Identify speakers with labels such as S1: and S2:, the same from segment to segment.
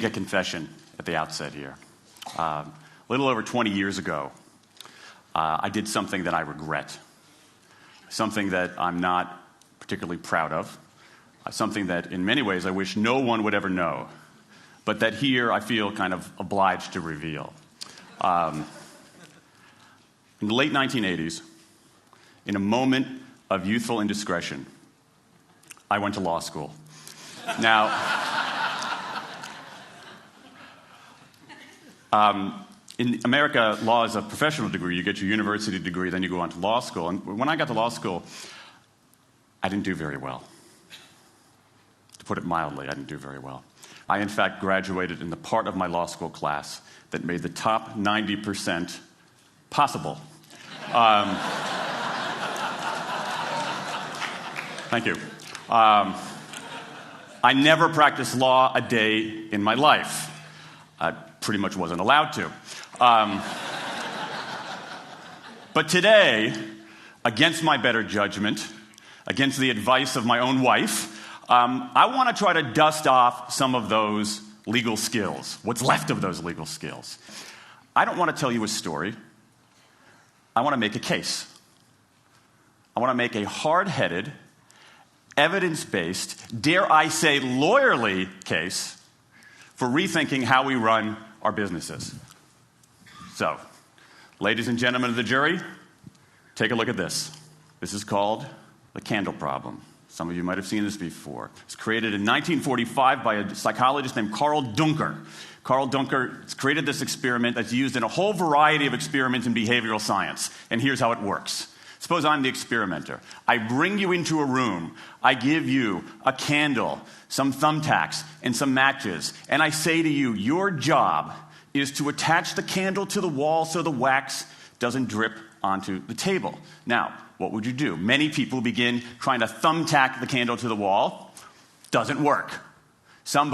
S1: A confession at the outset here. A little over 20 years ago, I did something that I regret, something that I'm not particularly proud of, something that in many ways I wish no one would ever know, but that here I feel kind of obliged to reveal. In the late 1980s, in a moment of youthful indiscretion, I went to law school. Now, in America, law is a professional degree. You get your university degree, then you go on to law school. And when I got to law school, I didn't do very well. To put it mildly, I didn't do very well. I, in fact, graduated in the part of my law school class that made the top 90% possible. Thank you. I never practiced law a day in my life. I pretty much wasn't allowed to. But today, against my better judgment, against the advice of my own wife, I want to try to dust off some of those legal skills, what's left of those legal skills. I don't want to tell you a story. I want to make a case. I want to make a hard-headed, evidence-based, dare I say lawyerly case for rethinking how we run our businesses. So, ladies and gentlemen of the jury, take a look at this. This is called the candle problem. Some of you might have seen this before. It's created in 1945 by a psychologist named Carl Duncker. Carl Duncker created this experiment that's used in a whole variety of experiments in behavioral science. And here's how it works. Suppose I'm the experimenter. I bring you into a room. I give you a candle, some thumbtacks, and some matches. And I say to you, your job is to attach the candle to the wall so the wax doesn't drip onto the table. Now, what would you do? Many people begin trying to thumbtack the candle to the wall. Doesn't work. Some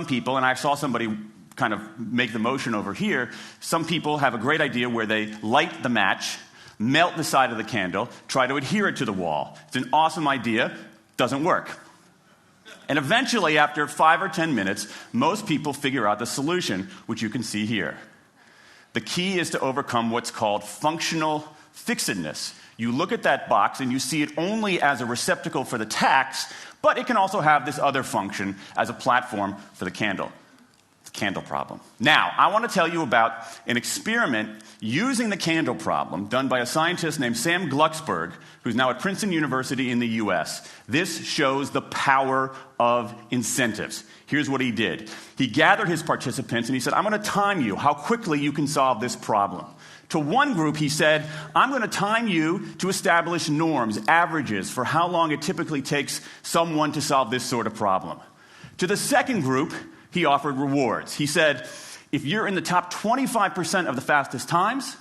S1: people, and I saw somebody kind of make the motion over here, some people have a great idea where they light the match, melt the side of the candle, try to adhere it to the wall. It's an awesome idea. Doesn't work. And eventually, after 5 or 10 minutes, most people figure out the solution, which you can see here. The key is to overcome what's called functional fixedness. You look at that box and you see it only as a receptacle for the tacks, but it can also have this other function as a platform for the candle. The candle problem. Now, I want to tell you about an experiment using the candle problem done by a scientist named Sam Glucksberg, who's now at Princeton University in the US. This shows the power of incentives. Here's what he did. He gathered his participants and he said, I'm going to time you how quickly you can solve this problem. To one group, he said, I'm going to time you to establish norms, averages, for how long it typically takes someone to solve this sort of problem. To the second group, he offered rewards. He said, if you're in the top 25% of the fastest times,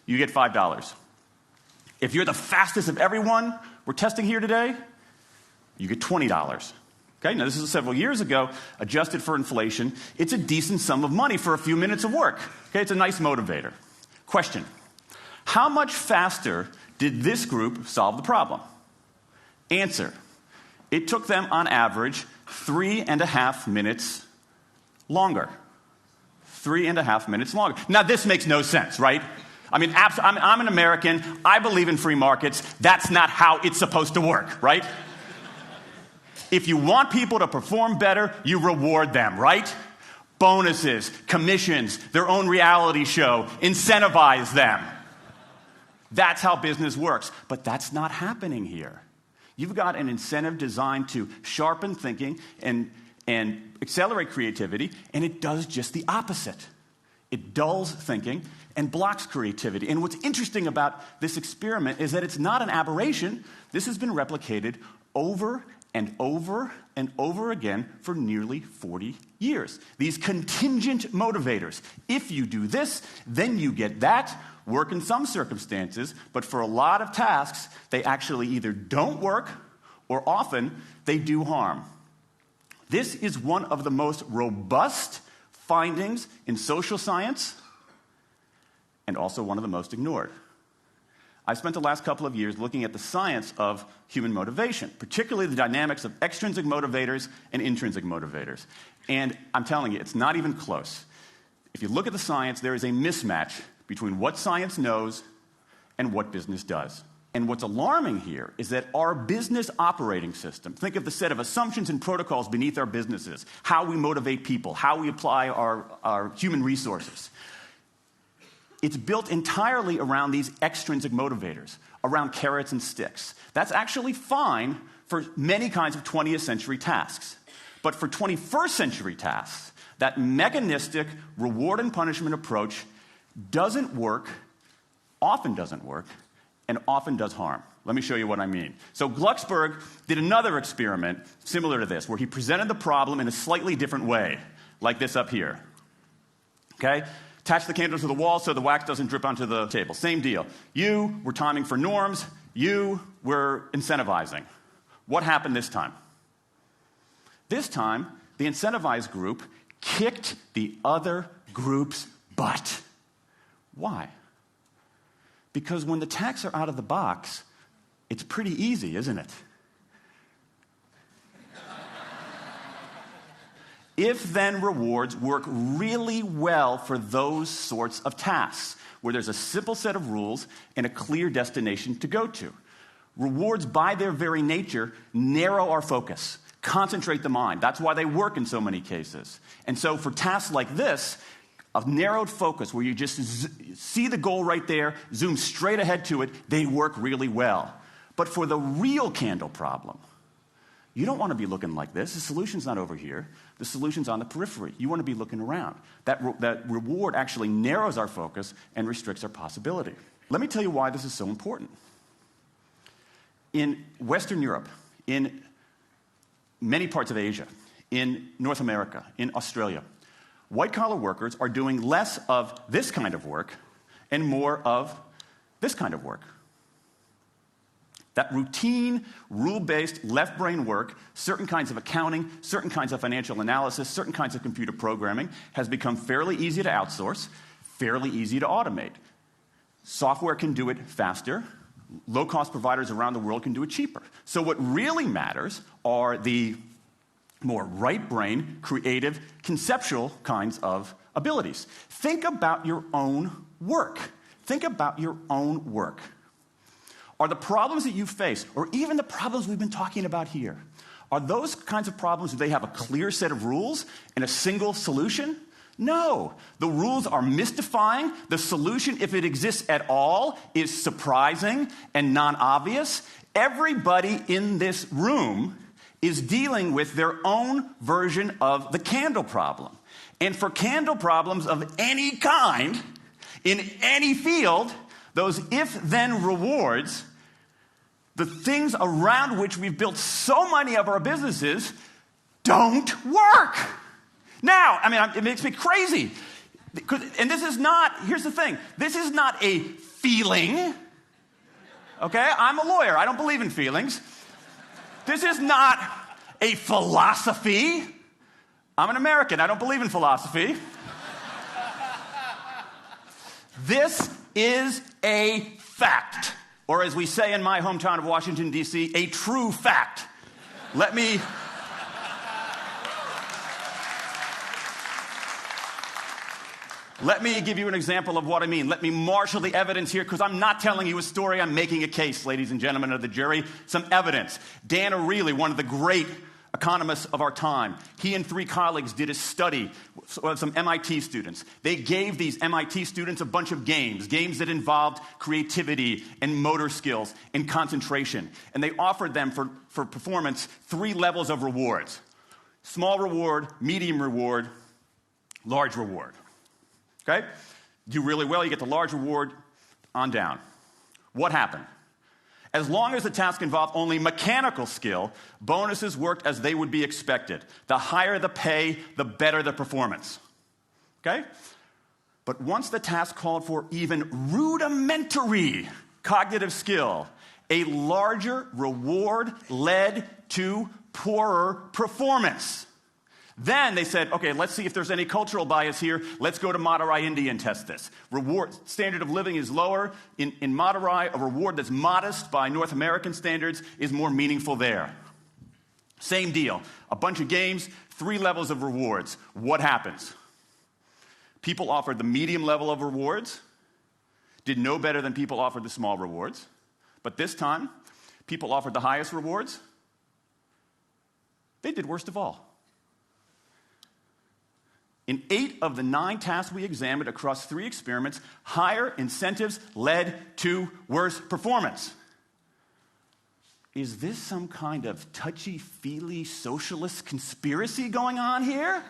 S1: you get $5. If you're the fastest of everyone we're testing here today, you get $20. Okay, now this is several years ago, adjusted for inflation. It's a decent sum of money for a few minutes of work. Okay, it's a nice motivator. Question, how much faster did this group solve the problem? Answer, it took them on average 3.5 minutes longer. 3.5 minutes longer. Now this makes no sense, right? I mean, I'm an American. I believe in free markets. That's not how it's supposed to work, right? If you want people to perform better, you reward them, right? Bonuses, commissions, their own reality show, incentivize them. That's how business works. But that's not happening here. You've got an incentive designed to sharpen thinking and accelerate creativity, and it does just the opposite. It dulls thinking and blocks creativity. And what's interesting about this experiment is that it's not an aberration. This has been replicated over and over and over again for nearly 40 years. These contingent motivators. If you do this, then you get that. Work in some circumstances, but for a lot of tasks, they actually either don't work or often they do harm. This is one of the most robust findings in social science and also one of the most ignored. I've spent the last couple of years looking at the science of human motivation, particularly the dynamics of extrinsic motivators and intrinsic motivators. And I'm telling you, it's not even close. If you look at the science, there is a mismatch between what science knows and what business does. And what's alarming here is that our business operating system, think of the set of assumptions and protocols beneath our businesses, how we motivate people, how we apply our human resources. It's built entirely around these extrinsic motivators, around carrots and sticks. That's actually fine for many kinds of 20th century tasks. But for 21st century tasks, that mechanistic reward and punishment approach doesn't work, often doesn't work, and often does harm. Let me show you what I mean. So Glucksberg did another experiment similar to this, where he presented the problem in a slightly different way, like this up here. Okay? Attach the candle to the wall so the wax doesn't drip onto the table. Same deal. You were timing for norms. You were incentivizing. What happened this time? This time, the incentivized group kicked the other group's butt. Why? Because when the tacks are out of the box, it's pretty easy, isn't it? If-then rewards work really well for those sorts of tasks, where there's a simple set of rules and a clear destination to go to. Rewards, by their very nature, narrow our focus, concentrate the mind. That's why they work in so many cases. And so for tasks like this, a narrowed focus where you just see the goal right there, zoom straight ahead to it, they work really well. But for the real candle problem, you don't want to be looking like this. The solution's not over here. The solution's on the periphery. You want to be looking around. That reward actually narrows our focus and restricts our possibility. Let me tell you why this is so important. In Western Europe, in many parts of Asia, in North America, in Australia, white-collar workers are doing less of this kind of work and more of this kind of work. That routine, rule-based, left-brain work, certain kinds of accounting, certain kinds of financial analysis, certain kinds of computer programming, has become fairly easy to outsource, fairly easy to automate. Software can do it faster. Low-cost providers around the world can do it cheaper. So what really matters are the more right-brain, creative, conceptual kinds of abilities. Think about your own work. Think about your own work. Are the problems that you face, or even the problems we've been talking about here, are those kinds of problems, do they have a clear set of rules and a single solution? No. The rules are mystifying. The solution, if it exists at all, is surprising and non-obvious. Everybody in this room is dealing with their own version of the candle problem. And for candle problems of any kind, in any field, those if-then rewards, the things around which we've built so many of our businesses, don't work. Now, it makes me crazy. And this is not, here's the thing, this is not a feeling. Okay? I'm a lawyer. I don't believe in feelings. This is not a philosophy. I'm an American. I don't believe in philosophy. This is a fact. Or as we say in my hometown of Washington, D.C., a true fact. Let me give you an example of what I mean. Let me marshal the evidence here, because I'm not telling you a story. I'm making a case, ladies and gentlemen of the jury. Some evidence. Dan Ariely, one of the great economists of our time, he and 3 colleagues did a study of some MIT students. They gave these MIT students a bunch of games that involved creativity and motor skills and concentration. And they offered them for performance 3 levels of rewards. Small reward, medium reward, large reward. Okay? Do really well, you get the large reward, on down. What happened? As long as the task involved only mechanical skill, bonuses worked as they would be expected. The higher the pay, the better the performance. Okay? But once the task called for even rudimentary cognitive skill, a larger reward led to poorer performance. Then they said, okay, let's see if there's any cultural bias here. Let's go to Madurai, India and test this. Reward standard of living is lower. In Madurai, a reward that's modest by North American standards is more meaningful there. Same deal. A bunch of games, 3 levels of rewards. What happens? People offered the medium level of rewards, did no better than people offered the small rewards. But this time, people offered the highest rewards. They did worst of all. In 8 of the 9 tasks we examined across 3 experiments, higher incentives led to worse performance. Is this some kind of touchy-feely socialist conspiracy going on here?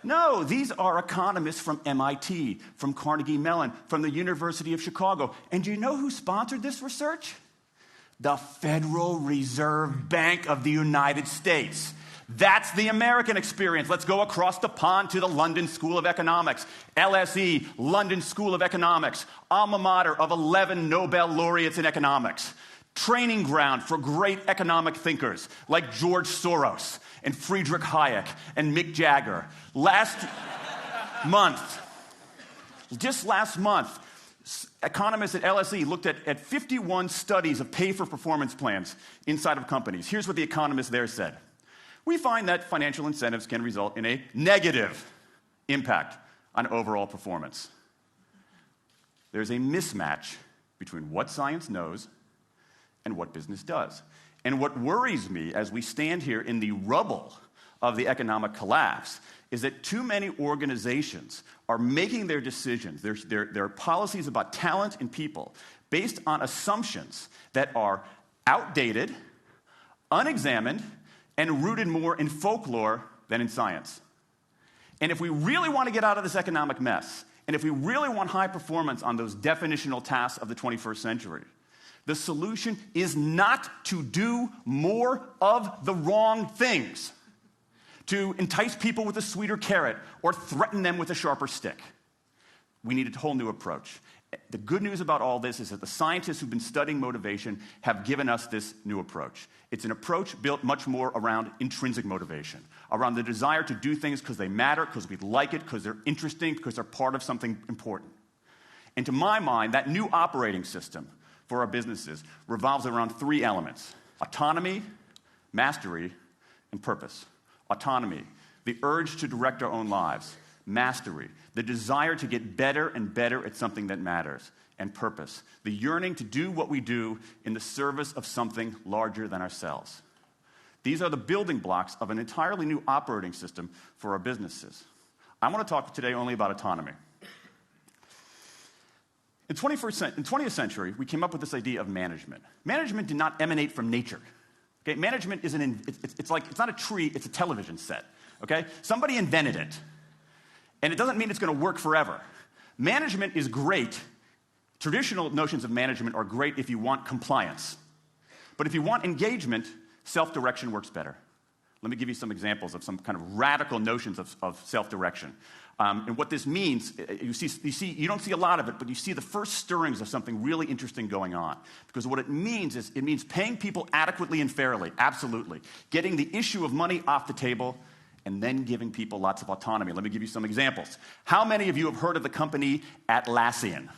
S1: No, these are economists from MIT, from Carnegie Mellon, from the University of Chicago. And do you know who sponsored this research? The Federal Reserve Bank of the United States. That's the American experience. Let's go across the pond to the London School of Economics. LSE, London School of Economics, alma mater of 11 Nobel laureates in economics. Training ground for great economic thinkers like George Soros and Friedrich Hayek and Mick Jagger. Just last month, economists at LSE looked at 51 studies of pay-for-performance plans inside of companies. Here's what the economists there said. We find that financial incentives can result in a negative impact on overall performance. There's a mismatch between what science knows and what business does. And what worries me as we stand here in the rubble of the economic collapse is that too many organizations are making their decisions, their policies about talent and people, based on assumptions that are outdated, unexamined, and rooted more in folklore than in science. And if we really want to get out of this economic mess, and if we really want high performance on those definitional tasks of the 21st century, the solution is not to do more of the wrong things, to entice people with a sweeter carrot or threaten them with a sharper stick. We need a whole new approach. The good news about all this is that the scientists who've been studying motivation have given us this new approach. It's an approach built much more around intrinsic motivation, around the desire to do things because they matter, because we like it, because they're interesting, because they're part of something important. And to my mind, that new operating system for our businesses revolves around 3 elements: autonomy, mastery, and purpose. Autonomy, the urge to direct our own lives. Mastery, the desire to get better and better at something that matters. And purpose, the yearning to do what we do in the service of something larger than ourselves. These are the building blocks of an entirely new operating system for our businesses. I want to talk today only about autonomy. In the 20th century, we came up with this idea of management. Management did not emanate from nature. Okay? Management is it's not a tree, it's a television set. Okay? Somebody invented it. And it doesn't mean it's going to work forever. Management is great. Traditional notions of management are great if you want compliance. But if you want engagement, self-direction works better. Let me give you some examples of some kind of radical notions of self-direction. And what this means, you don't see a lot of it, but you see the first stirrings of something really interesting going on. Because what it means is, it means paying people adequately and fairly, absolutely. Getting the issue of money off the table, and then giving people lots of autonomy. Let me give you some examples. How many of you have heard of the company Atlassian?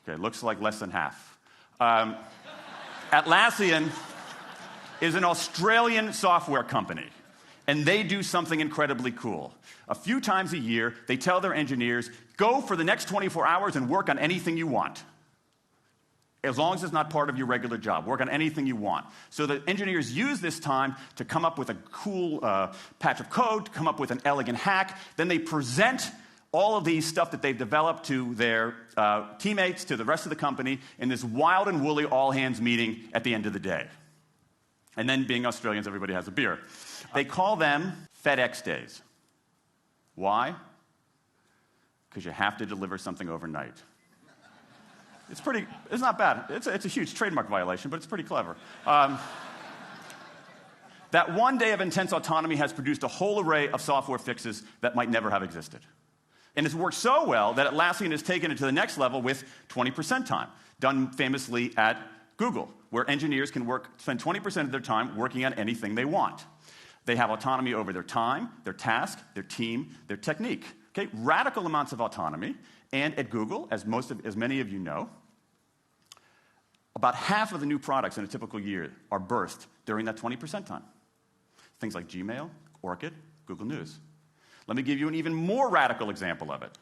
S1: Okay, looks like less than half. Atlassian is an Australian software company, and they do something incredibly cool. A few times a year, they tell their engineers, go for the next 24 hours and work on anything you want. As long as it's not part of your regular job. Work on anything you want. So the engineers use this time to come up with a cool patch of code, to come up with an elegant hack. Then they present all of these stuff that they've developed to their teammates, to the rest of the company, in this wild and woolly all-hands meeting at the end of the day. And then, being Australians, everybody has a beer. They call them FedEx days. Why? Because you have to deliver something overnight. It's not bad. It's a huge trademark violation, but it's pretty clever. That one day of intense autonomy has produced a whole array of software fixes that might never have existed. And it's worked so well that Atlassian has taken it to the next level with 20% time, done famously at Google, where engineers can spend 20% of their time working on anything they want. They have autonomy over their time, their task, their team, their technique. Okay? Radical amounts of autonomy. And at Google, as many of you know, about half of the new products in a typical year are birthed during that 20% time. Things like Gmail, Orchid, Google News. Let me give you an even more radical example of it.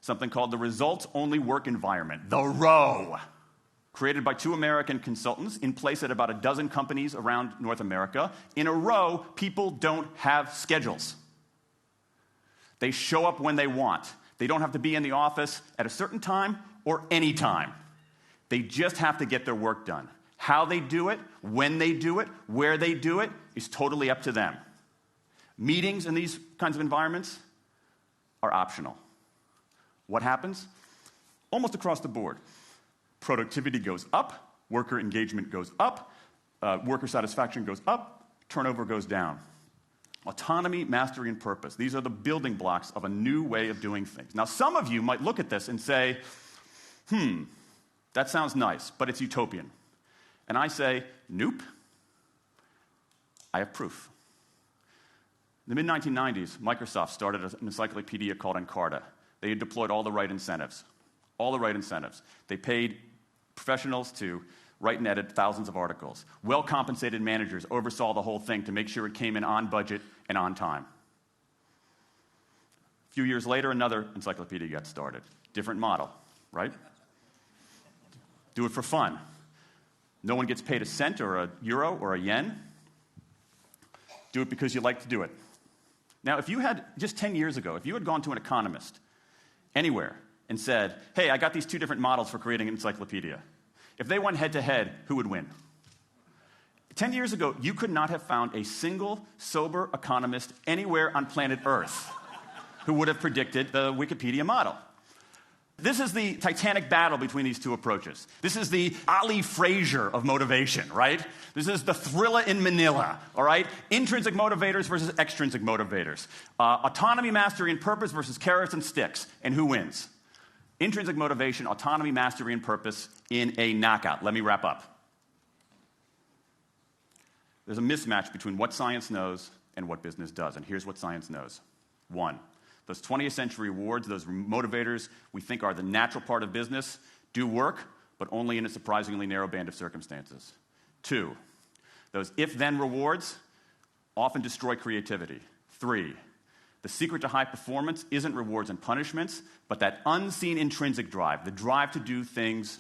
S1: Something called the results-only work environment, the ROW, created by 2 American consultants in place at about a dozen companies around North America. In a ROW, people don't have schedules. They show up when they want. They don't have to be in the office at a certain time or any time. They just have to get their work done. How they do it, when they do it, where they do it, is totally up to them. Meetings in these kinds of environments are optional. What happens? Almost across the board. Productivity goes up, worker engagement goes up, worker satisfaction goes up, turnover goes down. Autonomy, mastery, and purpose. These are the building blocks of a new way of doing things. Now, some of you might look at this and say, that sounds nice, but it's utopian. And I say, nope. I have proof. In the mid-1990s, Microsoft started an encyclopedia called Encarta. They had deployed all the right incentives. All the right incentives. They paid professionals to write and edit thousands of articles. Well-compensated managers oversaw the whole thing to make sure it came in on budget and on time. A few years later, another encyclopedia got started. Different model, right? Do it for fun. No one gets paid a cent or a euro or a yen. Do it because you like to do it. Now, if you had, just 10 years ago, if you had gone to an economist anywhere and said, hey, I got these 2 different models for creating an encyclopedia. If they went head-to-head, who would win? 10 years ago, you could not have found a single sober economist anywhere on planet Earth who would have predicted the Wikipedia model. This is the titanic battle between these 2 approaches. This is the Ali Frazier of motivation, right? This is the thriller in Manila, all right? Intrinsic motivators versus extrinsic motivators. Autonomy, mastery, and purpose versus carrots and sticks. And who wins? Intrinsic motivation, autonomy, mastery, and purpose in a knockout. Let me wrap up. There's a mismatch between what science knows and what business does. And here's what science knows. 1. Those 20th century rewards, those motivators we think are the natural part of business, do work, but only in a surprisingly narrow band of circumstances. 2, those if-then rewards often destroy creativity. 3, the secret to high performance isn't rewards and punishments, but that unseen intrinsic drive, the drive to do things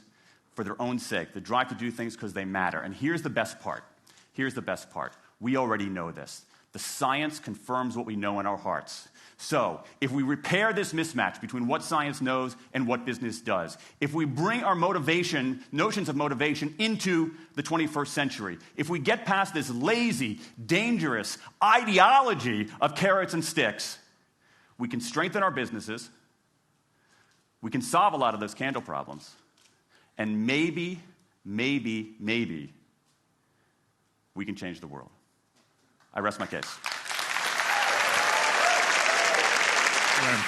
S1: for their own sake, the drive to do things because they matter. And here's the best part. Here's the best part. We already know this. The science confirms what we know in our hearts. So, if we repair this mismatch between what science knows and what business does, if we bring our notions of motivation into the 21st century, if we get past this lazy, dangerous ideology of carrots and sticks, we can strengthen our businesses, we can solve a lot of those candle problems, and maybe, we can change the world. I rest my case.
S2: Yeah.